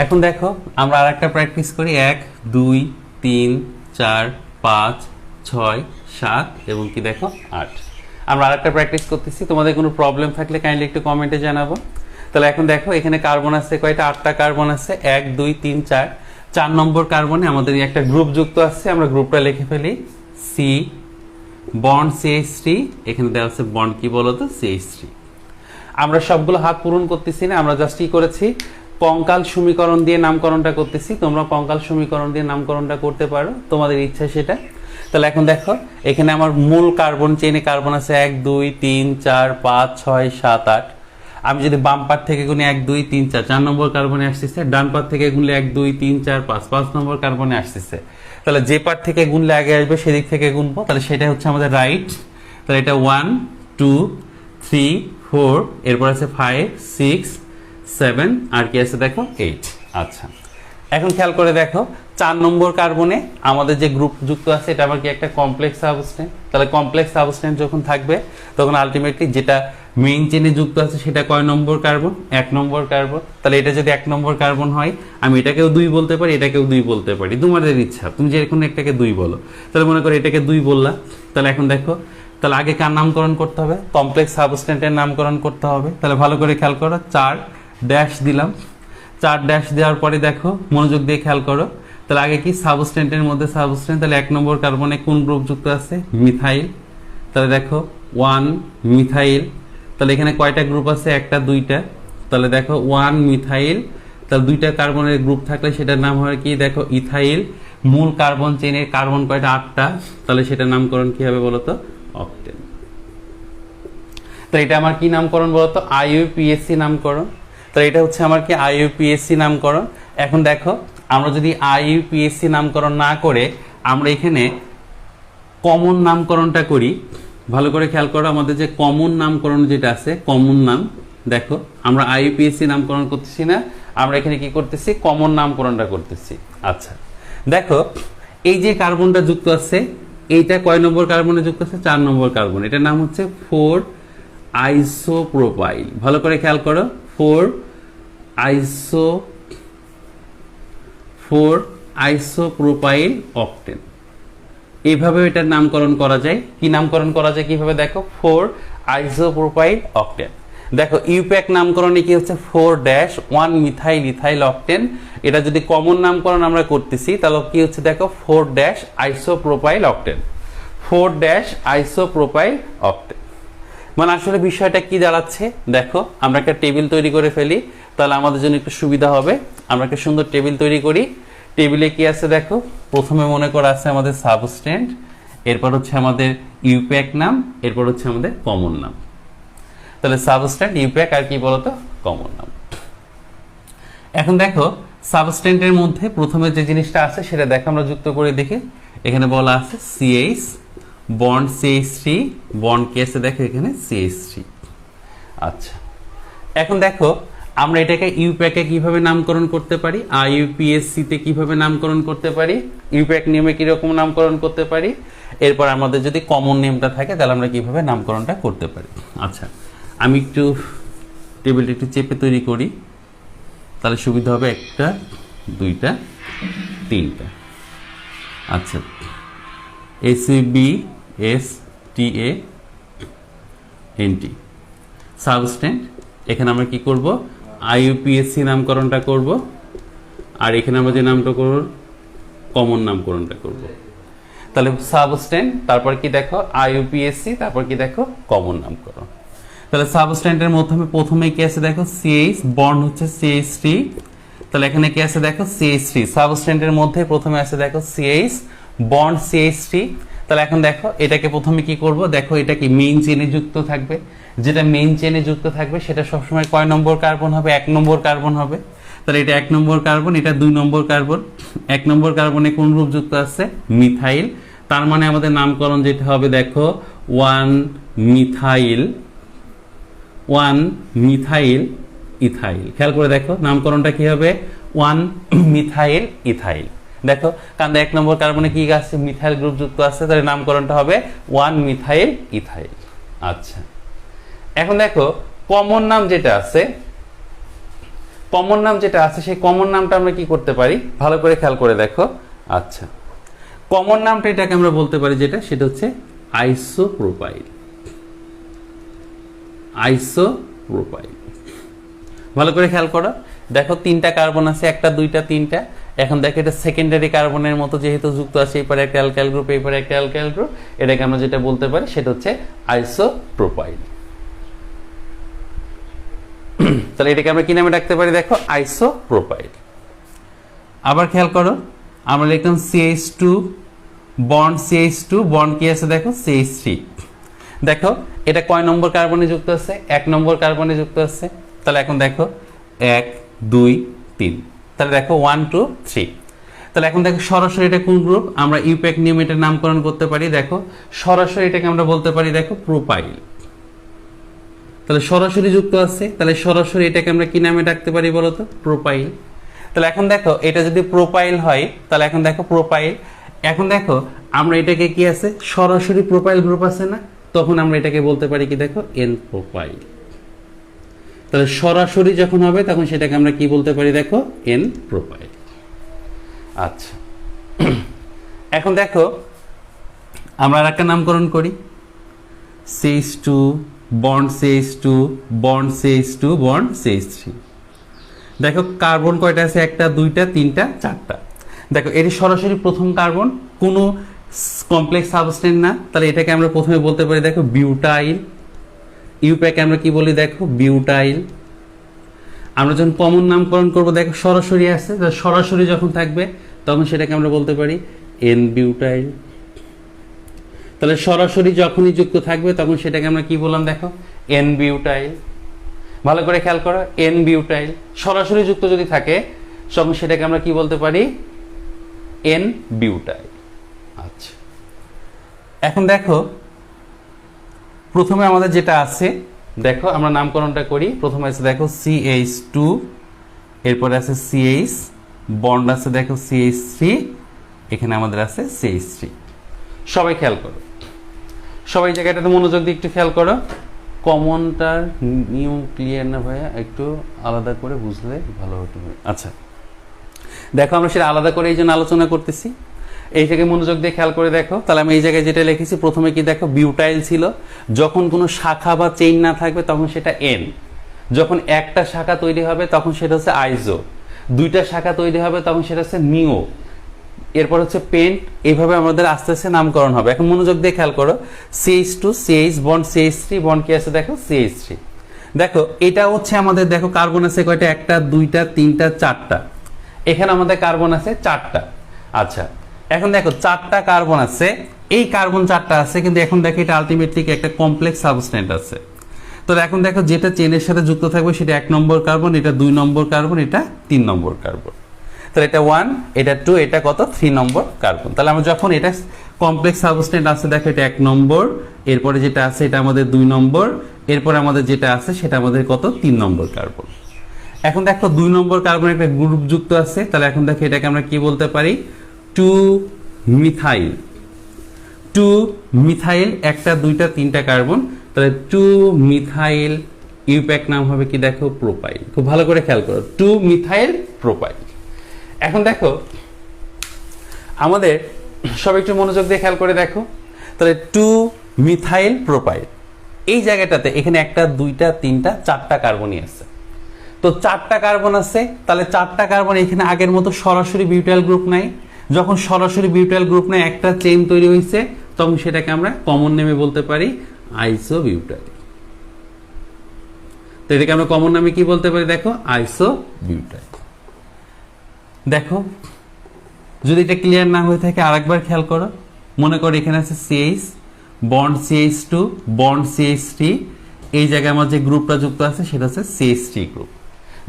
এখন দেখো আমরা আরেকটা প্র্যাকটিস করি 1 2 3 4 5 6 7 এবং কি দেখো 8। আমরা আরেকটা প্র্যাকটিস করতেছি, তোমাদের কোনো প্রবলেম থাকলে কাইন্ডলি একটু কমেন্টে জানাবো। তাহলে এখন দেখো এখানে কার্বন আছে কয়টা, 8টা কার্বন আছে, 1 2 3 4। 4 নম্বর কার্বনে আমাদের একটা গ্রুপ যুক্ত আছে, আমরা গ্রুপটা লিখে ফেলি সি বন্ড CH3। এখানে দেওয়া আছে বন্ড কি বলতো CH3। আমরা সবগুলো হাত পূরণ করতেছি না, আমরা জাস্ট কি করেছি কঙ্কাল সমীকরণ দিয়ে নামকরণটা করতেছি। তোমরা কঙ্কাল সমীকরণ দিয়ে নামকরণটা করতে পারো, তোমাদের ইচ্ছা সেটা। তাহলে এখন দেখো এখানে আমার মূল কার্বন চেইনে কার্বন আছে 1 2 3 4 5 6 7 8। আমি যদি বাম পার থেকে গুনি 1 2 3 4, 4 নম্বর কার্বনে আসতেছে। ডান পার থেকে গুনলে 1 2 3 4 5, 5 নম্বর কার্বনে আসতেছে। তাহলে যে পার থেকে গুনলে আগে আসবে সেদিক থেকে গুনবো, তাহলে সেটা হচ্ছে আমাদের রাইট। তাহলে এটা 1 2 3 4, এরপর আছে 5 6 7, আর কি আছে দেখো 8। আচ্ছা, এখন খেয়াল করে দেখো 4 নম্বর কার্বনে আমাদের যে গ্রুপ যুক্ত আছে এটা আবার কি একটা কমপ্লেক্স সাবস্টেন্স। তাহলে কমপ্লেক্স সাবস্টেন্স যখন থাকবে তখন আলটিমেটলি যেটা মেইন চেইনে যুক্ত আছে সেটা কয় নম্বর কার্বন, 1 নম্বর কার্বন। তাহলে এটা যদি 1 নম্বর কার্বন হয় আমি এটাকেও 2 বলতে পারি, এটাকেও 2 বলতে পারি, তোমাদের ইচ্ছা, তুমি যে কোনো একটাকে 2 বলো। তাহলে মনে করো এটাকে 2 বললা। তাহলে এখন দেখো তাহলে আগে কার নামকরণ করতে হবে, কমপ্লেক্স সাবস্টেন্সের নামকরণ করতে হবে। তাহলে ভালো করে খেয়াল করো, 4 ড্যাশ দিলাম। 4 ড্যাশ দেওয়ার পরে দেখো মনোযোগ দিয়ে খেয়াল করো, তাহলে আগে কি সাবস্টেন্টের মধ্যে সাবস্টেন্স। তাহলে 1 নম্বর কার্বনে কোন গ্রুপ যুক্ত আছে, মিথাইল। তাহলে দেখো 1 মিথাইল। তাহলে এখানে কয়টা গ্রুপ আছে, একটা দুইটা। তাহলে দেখো 1 মিথাইল। তাহলে 2টা কার্বনের গ্রুপ থাকলে সেটার নাম হয় কি দেখো ইথাইল। মূল কার্বন চেইনের কার্বন কয়টা, 8টা। তাহলে সেটার নামকরণ কি হবে বলতো, অক্টেন। তাহলে এটা আমার কি নামকরণ বলতো, IUPAC নামকরণ। তাহলে এটা হচ্ছে আমার কি IUPAC নামকরণ। এখন দেখো আমরা যদি IUPAC নামকরণ না করে আমরা এখানে কমন নামকরণটা করি, ভালো করে খেয়াল করো আমাদের যে কমন নামকরণ যেটা আছে, কমন নাম। দেখো আমরা IUPAC নামকরণ করতেছি না, আমরা এখানে কি করতেছি, কমন নামকরণটা করতেছি। আচ্ছা দেখো এই যে কার্বনটা যুক্ত আছে এইটা কয় নম্বর কার্বনে যুক্ত আছে, 4 নম্বর কার্বন। এটার নাম হচ্ছে 4 আইসোপ্রোপাইল। ভালো করে খেয়াল করো, 4 আইসোপ্রোপাইল অক্টেন। এইভাবে এটার নামকরণ করা যায়। কি নামকরণ করা যায় কিভাবে দেখো, 4 আইসোপ্রোপাইল অক্টেন। দেখো ইউপ্যাক নামকরণে কি হচ্ছে 4-1 মিথাইল ইথাইল অক্টেন। এটা যদি কমন নামকরণ আমরা করতেছি তাহলে কি হচ্ছে দেখো 4- আইসোপ্রোপাইল অক্টেন। 4- আইসোপ্রোপাইল অক্টেন মানে আসলে বিষয়টা কি দাঁড়াচ্ছে দেখো, আমরা একটা টেবিল তৈরি করে ফেলি তাহলে আমাদের জন্য একটু সুবিধা হবে। আমরা একটা সুন্দর টেবিল তৈরি করি। টেবিলে কি আছে দেখো, প্রথমে মনে করা আছে আমাদের সাবস্টেন্ট, এরপর হচ্ছে আমাদের ইউপ্যাক নাম, এরপর হচ্ছে আমাদের কমন নাম। তাহলে সাবস্টেন্ট, ইউপ্যাক আর কি বলতো, কমন নাম। এখন দেখো সাবস্টেন্টের মধ্যে প্রথমে যে জিনিসটা আছে সেটা দেখো আমরা যুক্ত করে দেখি। এখানে বলা আছে CH বন্ড CH3, বন্ড কি আছে দেখো এখানে CH3। আচ্ছা এখন দেখো আমরা এটাকে ইউপ্যাকে কিভাবে নামকরণ করতে পারি, IUPAC তে কিভাবে নামকরণ করতে পারি, ইউপ্যাক নিয়মে কিরকম নামকরণ করতে পারি, এরপর আমাদের যদি কমন নেমটা থাকে তাহলে আমরা কিভাবে নামকরণটা করতে পারি। আচ্ছা আমি একটু টেবিলটা একটু চেপে তৈরি করি তাহলে সুবিধা হবে, 1টা 2টা 3টা। আচ্ছা ACBSTANT সাবস্টেন্ট। এখানে আমরা কি করব, IUPAC নামকরণটা করব, আর এখানে আমরা যে নামটা করব কমন নামকরণটা করব। তাহলে সাবস্টেন্ট, তারপর কি দেখো IUPAC, তারপর কি দেখো কমন নামকরণ। তাহলে সাবস্টেন্টের মধ্যে প্রথমে কি আছে দেখো CH বন্ড হচ্ছে CH3। তাহলে এখানে কি আছে দেখো CH3, সাবস্টেন্টের মধ্যে প্রথমে আছে দেখো CH বন্ড CH3। তাহলে এখন দেখো এটাকে প্রথমে কি করব, দেখো এটা কি মেইন চেইনে যুক্ত থাকবে, যেটা মেইন চেইনে যুক্ত থাকবে সেটা সবসময় কয় নম্বর কার্বন হবে, 1 নম্বর কার্বন হবে। তাহলে এটা 1 নম্বর কার্বন, এটা 2 নম্বর কার্বন। 1 নম্বর কার্বনে কোন গ্রুপ যুক্ত আছে, মিথাইল। তার মানে আমাদের নামকরণ যেটা হবে দেখো 1 মিথাইল ইথাইল। খেয়াল করে দেখো নামকরণটা কি হবে, 1 মিথাইল ইথাইল। দেখো কারণ 1 নম্বর কার্বনে কি আছে, মিথাইল গ্রুপ যুক্ত আছে, তাহলে নামকরণটা হবে 1 মিথাইল ইথাইল। আচ্ছা এখন দেখো কমন নাম যেটা আছে, কমন নাম যেটা আছে সেই কমন নামটা আমরা কি করতে পারি, ভালো করে খেয়াল করে দেখো। আচ্ছা, কমন নামটা এটাকে আমরা বলতে পারি যেটা, সেটা হচ্ছে আইসোপ্রোপাইল। আইসোপ্রোপাইল, ভালো করে খেয়াল করো। দেখো তিনটা কার্বন আছে, একটা দুইটা তিনটা। এখন দেখো এটা সেকেন্ডারি কার্বনের মতো যেহেতু যুক্ত আছে, এই পারে একটা অ্যালকাইল গ্রুপ, এই পারে একটা অ্যালকাইল গ্রুপ, এটাকে আমরা যেটা বলতে পারি সেটা হচ্ছে আইসোপ্রোপাইল। তাহলে এটাকে আমরা কি নামে ডাকতে পারি দেখো, আইসোপ্রোপাইল। আবার খেয়াল করো, আমরা লিখলাম CH2 বন্ড, CH2 বন্ড কি আছে দেখো CH3। দেখো এটা কয় নম্বর কার্বনে যুক্ত আছে, 1 নম্বর কার্বনে যুক্ত আছে। তাহলে এখন দেখো 1 2 3, তাহলে দেখো 1 2 3। তাহলে এখন দেখো সরাসরি এটা কোন গ্রুপ, আমরা ইউপ্যাক নিয়ম এটার নামকরণ করতে পারি। দেখো সরাসরি এটাকে আমরা বলতে পারি দেখো প্রোপাইল। তাহলে সরাসরি যুক্ত আছে, তাহলে সরাসরি এটাকে আমরা কি নামে ডাকতে পারি বলো তো, প্রোপাইল। তাহলে এখন দেখো এটা যদি প্রোপাইল হয়, তাহলে এখন দেখো প্রোপাইল, এখন দেখো আমরা এটাকে কি আছে, সরাসরি প্রোপাইল গ্রুপ আছে না, তখন আমরা এটাকে বলতে পারি কি দেখো, এন প্রোপাইল। তাহলে সরাসরি যখন হবে তখন সেটাকে আমরা কি বলতে পারি দেখো, এন প্রোপাইল। আচ্ছা, এখন দেখো আমরা আরেকটা নামকরণ করি, CH2 bond CH2 bond CH2 bond CH3। দেখো কার্বন কয়টা আছে, একটা দুইটা তিনটা চারটা। দেখো এটি সরাসরি প্রথম কার্বন, কোনো কমপ্লেক্স সাবস্টেন্স না, তাহলে এটাকে আমরা প্রথমে বলতে পারি দেখো বিউটাইল। ইউপ্যাকে আমরা কি বলি দেখো, বিউটাইল। আমরা যখন কমন নামকরণ করবো দেখো সরাসরি আছে, সরাসরি যখন থাকবে তখন সেটাকে আমরা বলতে পারি এন বিউটাইল। তাহলে সরাসরি যখনই যুক্ত থাকবে তখন সেটাকে আমরা কি বললাম দেখো, এন বিউটাইল। ভালো করে খেয়াল করো, এন বিউটাইল সরাসরি যুক্ত যদি থাকে তখন সেটাকে আমরা কি বলতে পারি, এন বিউটাইল। আচ্ছা, এখন দেখো প্রথমে আমাদের যেটা আছে, দেখো আমরা নামকরণটা করি। প্রথমে আছে দেখো CH2, এরপরে আছে CH বন্ড আছে দেখো CH3, এখানে আমাদের আছে CH3। সবাই খেয়াল করো, সবাই জায়গাটাতে মনোযোগ দিয়ে একটু খেয়াল করো। কমনটার নিয়ম ক্লিয়ার না ভাইয়া, একটু আলাদা করে বুঝলে ভালো হতো। আচ্ছা দেখো আমরা সেটা আলাদা করে এই জন্য আলোচনা করতেছি, এই থেকে মনোযোগ দিয়ে খেয়াল করে দেখো। তাহলে আমি এই জায়গায় যেটা লিখেছি, প্রথমে কি দেখো বিউটাইল ছিল, যখন কোনো শাখা বা চেইন না থাকবে তখন সেটা এন, যখন একটা শাখা তৈরি হবে তখন সেটা হচ্ছে আইজো, দুইটা শাখা তৈরি হবে তখন সেটা হচ্ছে নিও, এরপর হচ্ছে পেন্ট। এইভাবে আমাদের আস্তে আস্তে নামকরণ হবে। এখন মনোযোগ দিয়ে খেয়াল করো, CH2 CH bond CH3 bond কি আছে দেখো CH3। দেখো এটা হচ্ছে আমাদের দেখো কার্বন আছে কয়টা, একটা দুইটা তিনটা চারটা, এখানে আমাদের কার্বন আছে চারটা। আচ্ছা এখন দেখো চারটা কার্বন আছে, এই কার্বন চারটা আছে, কিন্তু এখন দেখো এটা আলটিমেটলি একটা কমপ্লেক্স সাবস্টেন্স আছে। তো এখন দেখো যেটা চেনের সাথে যুক্ত থাকবে সেটা 1 নম্বর কার্বন, এটা 2 নম্বর কার্বন, এটা 3 নম্বর কার্বন। তাহলে এটা 1, এটা 2, এটা কত 3 নম্বর কার্বন। তাহলে আমরা যখন এটা কমপ্লেক্স সাবস্টেন্স আছে দেখো এটা 1 নম্বর, এরপরে যেটা আছে এটা আমাদের 2 নম্বর, এরপরে আমাদের যেটা আছে সেটা আমাদের কত 3 নম্বর কার্বন। এখন দেখো 2 নম্বর কার্বন একটা গ্রুপ যুক্ত আছে, তাহলে এখন দেখো এটাকে আমরা কি বলতে পারি, 2 মিথাইল। 2 মিথাইল, একটা দুইটা তিনটা কার্বন, তাহলে 2 মিথাইল ইউপ্যাক নাম হবে কি দেখো প্রোপাইল। খুব ভালো করে খেয়াল করো, 2 মিথাইল প্রোপাইল। এখন দেখো আমাদের সব একটু মনোযোগ দিয়ে খেয়াল করে দেখো, তাহলে 2 মিথাইল প্রোপাইল এই জায়গাটাতে এখানে একটা দুইটা তিনটা চারটা কার্বনই আছে। তো চারটা কার্বন আছে, তাহলে চারটা কার্বন এখানে আগের মতো সরাসরি বিউটাইল গ্রুপ নাই। যখন সরাসরি বিউটাইল গ্রুপ নাই, একটা চেইন তৈরি হয়েছে, তখন সেটাকে আমরা কমন নেমে বলতে পারি আইসোবিউটাইল। তো এটাকে আমরা কমন নামে কি বলতে পারি দেখো, আইসোবিউটাইল। দেখো যদি এটা ক্লিয়ার না হয়ে থাকে আরেকবার খেয়াল করো, মনে করো এখানে আছে CH bond CH2 bond CH3, এই জায়গায় আমার যে গ্রুপটা যুক্ত আছে সেটা হচ্ছে CH3 গ্রুপ।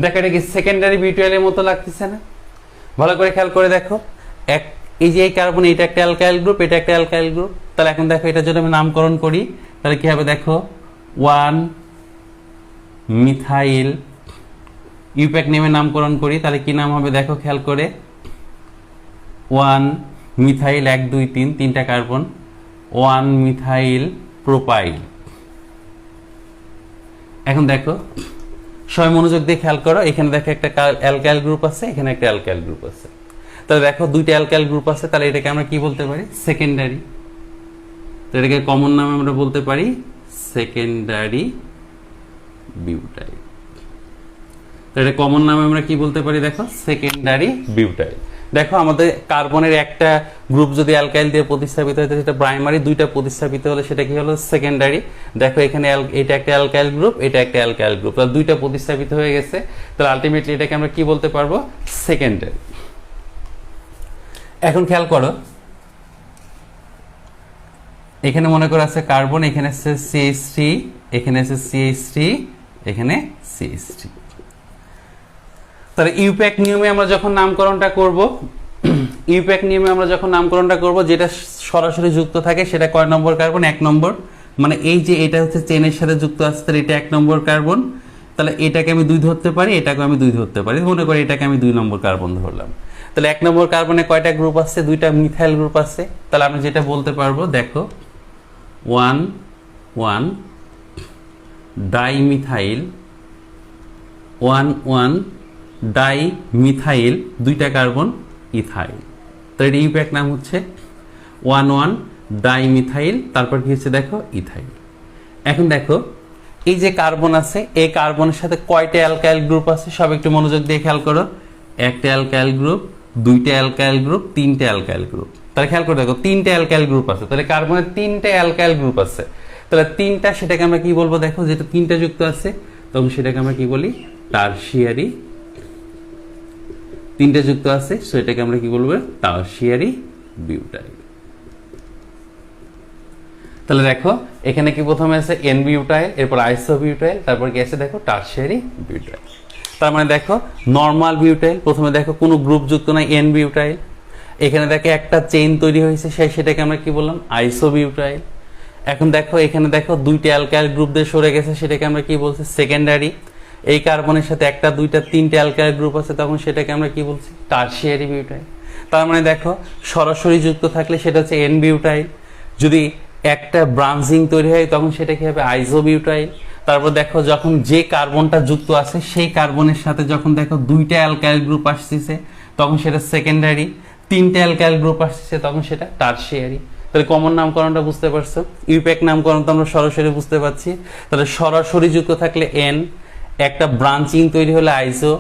দেখো এটা কি সেকেন্ডারি বিউটাইলের মতো লাগতেছে না? ভালো করে খেয়াল করে দেখো, এই যে এই কার্বন, এটা একটা অ্যালকাইল গ্রুপ, এটা একটা অ্যালকাইল গ্রুপ। তাহলে এখন দেখো এটা যদি আমি নামকরণ করি তাহলে কি হবে দেখো, 1 মিথাইল ইউপ্যাক নেমে নামকরণ করি, তাহলে কি নাম হবে দেখো খেয়াল করে, 1 মিথাইল 1 2 3 তিনটা কার্বন, 1 মিথাইল প্রোপাইল। এখন দেখো সবাই মনোযোগ দিয়ে খেয়াল করো, এখানে দেখো একটা অ্যালকাইল গ্রুপ আছে, এখানে একটা অ্যালকাইল গ্রুপ আছে। তাহলে দেখো দুইটা অ্যালকাইল গ্রুপ আছে, তাহলে এটাকে আমরা কি বলতে পারি? সেকেন্ডারি। তো এটাকে কমন নামে আমরা বলতে পারি সেকেন্ডারি বিউটাইল। তো এটা কমন নামে আমরা কি বলতে পারি? দেখো সেকেন্ডারি বিউটাইল। দেখো আমাদের কার্বনের একটা গ্রুপ যদি অ্যালকাইল দিয়ে প্রতিস্থাপিত হয় সেটা প্রাইমারি, দুইটা প্রতিস্থাপিত হলে সেটা কি হলো? সেকেন্ডারি। দেখো এখানে এটা একটা অ্যালকাইল গ্রুপ, এটা একটা অ্যালকাইল গ্রুপ, তাহলে দুইটা প্রতিস্থাপিত হয়ে গেছে, তাহলে আলটিমেটলি এটাকে আমরা কি বলতে পারবো? সেকেন্ডারি। এখন খেয়াল করো, এখানে মনে করো আছে কার্বন, এখানে আছে CH3, এখানে আছে CH3, এখানে CH3। তাহলে ইউপ্যাক নিয়মে আমরা যখন নামকরণটা করব, ইউপ্যাক নিয়মে আমরা যখন নামকরণটা করব, যেটা সরাসরি যুক্ত থাকে সেটা কয় নম্বর কার্বন? 1 নম্বর। মানে এই যে এটা হচ্ছে চেনের সাথে যুক্ত আছে, তাহলে এটা 1 নম্বর কার্বন। তাহলে এটাকে আমি 2 ধরতে পারি, এটাকে আমি 2 ধরতে পারি, মনে করি এটাকে আমি 2 নম্বর কার্বন ধরলাম। তাহলে 1 নম্বর কার্বনে কয়টা গ্রুপ আছে? 2টা মিথাইল গ্রুপ আছে। তাহলে আমি যেটা বলতে পারবো, দেখো 1 ডাইমিথাইল, 1 ডাইমিথাইল, 2টা কার্বন ইথাইল। তো এর ইউপ্যাক নাম হচ্ছে 1 ডাইমিথাইল, তারপর কি হচ্ছে? দেখো ইথাইল। এখন দেখো এই যে কার্বন আছে, এই কার্বনের সাথে কয়টা অ্যালকাইল গ্রুপ আছে? সব একটু মনোযোগ দিয়ে খেয়াল করো। একটা অ্যালকাইল গ্রুপ, 2টা অ্যালকাইল গ্রুপ, 3টে অ্যালকাইল গ্রুপ। তাহলে খেয়াল করে দেখো 3টে অ্যালকাইল গ্রুপ আছে, তাহলে কার্বনের 3টে অ্যালকাইল গ্রুপ আছে। তাহলে 3টা, সেটাকে আমরা কি বলবো? দেখো যেটা 3টা যুক্ত আছে, তখন সেটাকে আমরা কি বলি? টারশিয়ারি। 3টে যুক্ত আছে, সেটাকে আমরা কি বলবো? Tertiary butyl. তাহলে দেখো এখানে কি প্রথমে আছে এন বিউটাইল, এরপর আইসো বিউটাইল, তারপর কি আছে? দেখো টারশিয়ারি বিউটাইল। তার মানে দেখো নরমাল বিউটাইল, প্রথমে দেখো কোনো গ্রুপ যুক্ত নাই, এন বিউটাইল। এখানে দেখো একটা চেইন তৈরি হয়েছে, সেটাকে আমরা কি বললাম? আইসো বিউটাইল। এখন দেখো এখানে দেখো 2টা অ্যালকাইল গ্রুপ দিয়ে সরে গেছে, সেটাকে আমরা কি বলছি? সেকেন্ডারি। এই কার্বনের সাথে একটা, 2টা, 3টে অ্যালকাইল গ্রুপ আছে, তখন সেটাকে আমরা কি বলছি? Tertiary butyl. তার মানে দেখো সরাসরি যুক্ত থাকলে সেটা হচ্ছে এন বিউটাইল, যদি একটা ব্রাঞ্চিং তৈরি হয় তখন সেটা কি হবে? আইসো বিউটাইল। তারপর দেখো যখন যে কার্বনটা যুক্ত আছে সেই কার্বনের সাথে যখন দেখো 2টা অ্যালকাইল গ্রুপ আসছে, তখন সেটা সেকেন্ডারি। 3টে অ্যালকাইল গ্রুপ আসছে, তখন সেটা টারশিয়ারি। তাহলে কমন নামকরণটা বুঝতে পারছো? ইউপ্যাক নামকরণ তো আমরা সরাসরি বুঝতে পারছি। তাহলে সরাসরি যুক্ত থাকলে এন, একটা ব্রাঞ্চিং তৈরি হলে আইসো,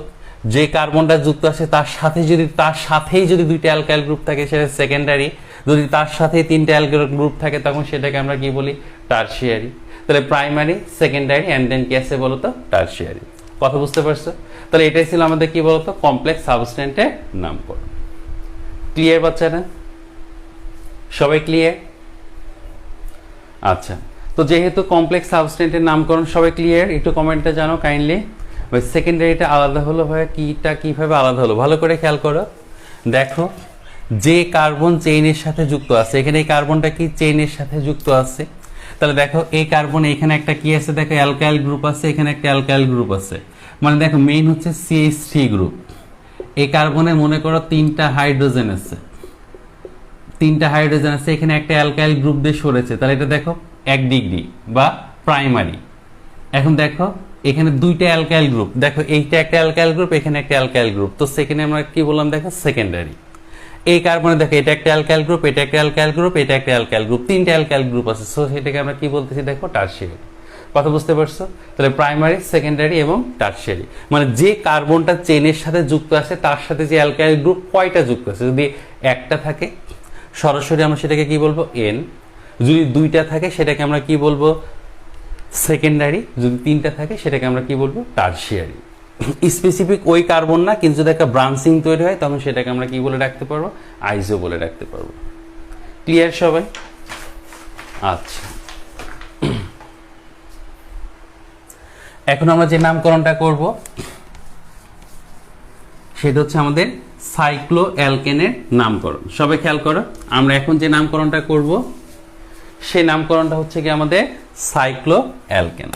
যে কার্বনটা যুক্ত আছে তার সাথেই যদি 2টা অ্যালকাইল গ্রুপ থাকে সেটা সেকেন্ডারি, যদি তার সাথেই 3টে অ্যালকাইল গ্রুপ থাকে তখন সেটাকে আমরা কি বলি? টারশিয়ারি। তাহলে প্রাইমারি, সেকেন্ডারি, এন্ড দেন কি আছে বলতো? টারশিয়ারি। কথা বুঝতে পারছো? তাহলে এটাই ছিল আমাদের কি বলতো? কমপ্লেক্স সাবস্টেন্টের নামকরণ। ক্লিয়ার বাচ্চারা? সবাই ক্লিয়ার? আচ্ছা, তো যেহেতু কমপ্লেক্স সাবস্টেন্টের নামকরণ সবাই ক্লিয়ার, একটু কমেন্টে জানো কাইন্ডলি। ভাই সেকেন্ডারিটা আলাদা হলো, ভাই কিভাবে আলাদা হলো? ভালো করে খেয়াল করো। দেখো যে কার্বন চেইনের সাথে যুক্ত আছে, এখানে এই কার্বনটা কি চেইনের সাথে যুক্ত আছে। তাহলে দেখো এই কার্বন, এখানে একটা কি আছে? দেখো অ্যালকাইল গ্রুপ আছে, এখানে একটা অ্যালকাইল গ্রুপ আছে। মানে দেখো মেইন হচ্ছে CH3 গ্রুপ। এই কার্বনে মনে করো 3টা হাইড্রোজেন আছে, 3টা হাইড্রোজেন আছে, এখানে একটা অ্যালকাইল গ্রুপ দিয়ে সরেছে, তাহলে এটা দেখো 1 ডিগ্রি বা প্রাইমারি। এখন দেখো এখানে 2টা অ্যালকাইল গ্রুপ, দেখো এইটা একটা অ্যালকাইল গ্রুপ, এখানে একটা অ্যালকাইল গ্রুপ, তো সেকেন্ডে আমরা কি বললাম? দেখো সেকেন্ডারি। এই কার্বনে দেখো এটা একটা অ্যালকাইল গ্রুপ, এটা একটা অ্যালকাইল গ্রুপ, এটা একটা অ্যালকাইল গ্রুপ, 3টে অ্যালকাইল গ্রুপ আছে, সো সেটাকে আমরা কি বলতেছি? দেখো টারশিয়ারি। কথা বুঝতে পারছো? তাহলে প্রাইমারি, সেকেন্ডারি এবং টারশিয়ারি, মানে যে কার্বনটা চেনের সাথে যুক্ত আছে তার সাথে যে অ্যালকাইল গ্রুপ কয়টা যুক্ত আছে, যদি একটা থাকে সরাসরি আমরা সেটাকে কি বলবো? এন। যদি 2টা থাকে সেটাকে আমরা কি বলবো? সেকেন্ডারি। যদি 3টা থাকে সেটাকে আমরা কি বলবো? টারশিয়ারি। স্পেসিফিক ওই কার্বন না, কিন্তু যদি একটা ব্রাঞ্চিং তৈরি হয় তখন সেটাকে আমরা কি বলে রাখতে পারবো? আইসো বলে রাখতে পারবো। ক্লিয়ার সবাই? আচ্ছা, এখন আমরা যে নামকরণটা করব সেটা হচ্ছে আমাদের সাইক্লো অ্যালকেনের নামকরণ। সবাই খেয়াল করো, আমরা এখন যে নামকরণটা করব সেই নামকরণটা হচ্ছে কি আমাদের সাইক্লো অ্যালকেন।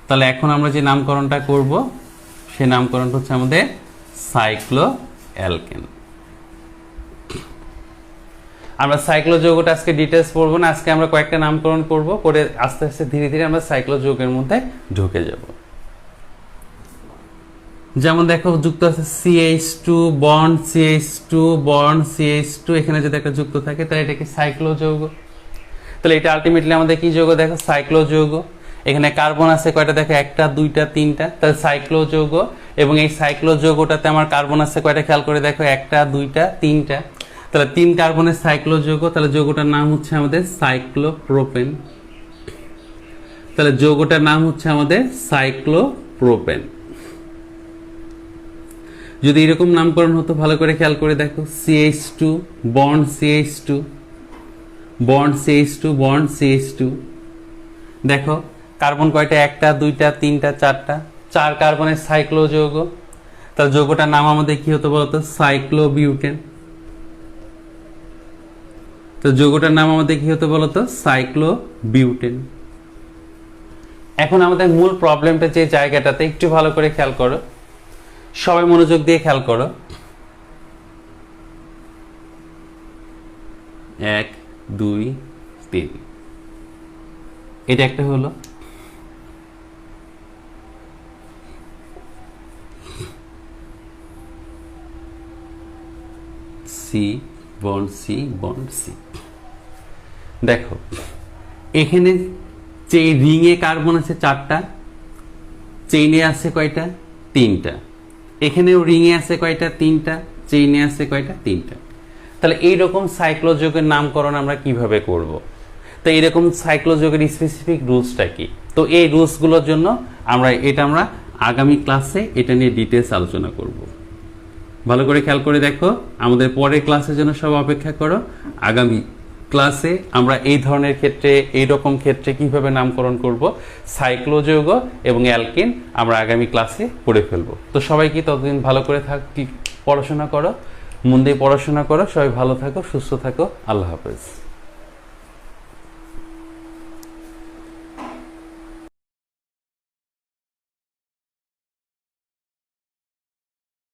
তাহলে এখন আমরা যে নামকরণটা করব সেই নামকরণটা হচ্ছে আমাদের সাইক্লো অ্যালকেন। আমরা সাইক্লো যৌগটা আজকে ডিটেলস পড়বো না, আজকে আমরা কয়েকটা নামকরণ করব, করে আস্তে আস্তে ধীরে ধীরে আমরা সাইক্লো যৌগের মধ্যে ঢুকে যাব। যেমন দেখো যুক্ত আছে CH2 bond CH2 bond CH2, এখানে যদি একটা যুক্ত থাকে তাহলে এটা কি সাইক্লো যৌগ। তাহলে এটা আলটিমেটলি আমাদের কি যৌগ দেখো, সাইক্লো যৌগ। এখানে কার্বন আছে কয়টা দেখো, একটা দুইটা তিনটা, তাহলে সাইক্লো যৌগ। এবং এই সাইক্লো যৌগটাতে আমার কার্বন আছে কয়টা খেয়াল করে দেখো, একটা দুইটা তিনটা, তাহলে 3 কার্বনের সাইক্লো যৌগ। তাহলে যৌগটার নাম হচ্ছে আমাদের সাইক্লোপ্রোপেন। তাহলে যৌগটার নাম হচ্ছে আমাদের সাইক্লোপ্রোপেন। যদি এরকম নামকরণ হতো ভালো করে খেয়াল করে দেখো, CH2 bond CH2 bond CH2 bond CH2, দেখো কার্বন কয়টা, একটা দুইটা তিনটা চারটা, 4 কার্বনের সাইক্লো যৌগ। তাহলে যৌগটার নাম আমাদের কি হতো বলতো, সাইক্লোবিউটেন। তো যৌগটার নাম আমাদের কি হতো বলতো, সাইক্লোবিউটেন। এখন আমাদের মূল প্রবলেমটা যে জায়গাটাতে একটু ভালো করে খেয়াল করো, সবাই মনোযোগ দিয়ে খেয়াল করো। 1 2 3, এটা একটা হলো। C bond C bond C, দেখো এখানে যে রিংয়ে কার্বন আছে 4টা, চেইনে আছে কয়টা, 3টা। এখানেও রিংয়ে আছে কয়টা, 3টা, চেইনে আছে কয়টা, 3টা। তাহলে এইরকম সাইক্লো যৌগের নামকরণ আমরা কিভাবে করব? তো এইরকম সাইক্লো যৌগের স্পেসিফিক রুলসটা কি? তো এই রুলসগুলোর জন্য আমরা আগামী ক্লাসে এটা নিয়ে ডিটেলস আলোচনা করব। ভালো করে খেয়াল করে দেখো, আমাদের পরের ক্লাসের জন্য সব অপেক্ষা করো। আগামী ক্লাসে আমরা এই ধরনের ক্ষেত্রে, এইরকম ক্ষেত্রে কিভাবে নামকরণ করব সাইক্লো যৌগ এবং অ্যালকিন, আমরা আগামী ক্লাসে পড়ে ফেলবো। তো সবাই কি ততদিন ভালো করে পড়াশোনা করো, মন দিয়ে পড়াশোনা করো, সবাই ভালো থাকো, সুস্থ থাকো, আল্লাহ হাফেজ।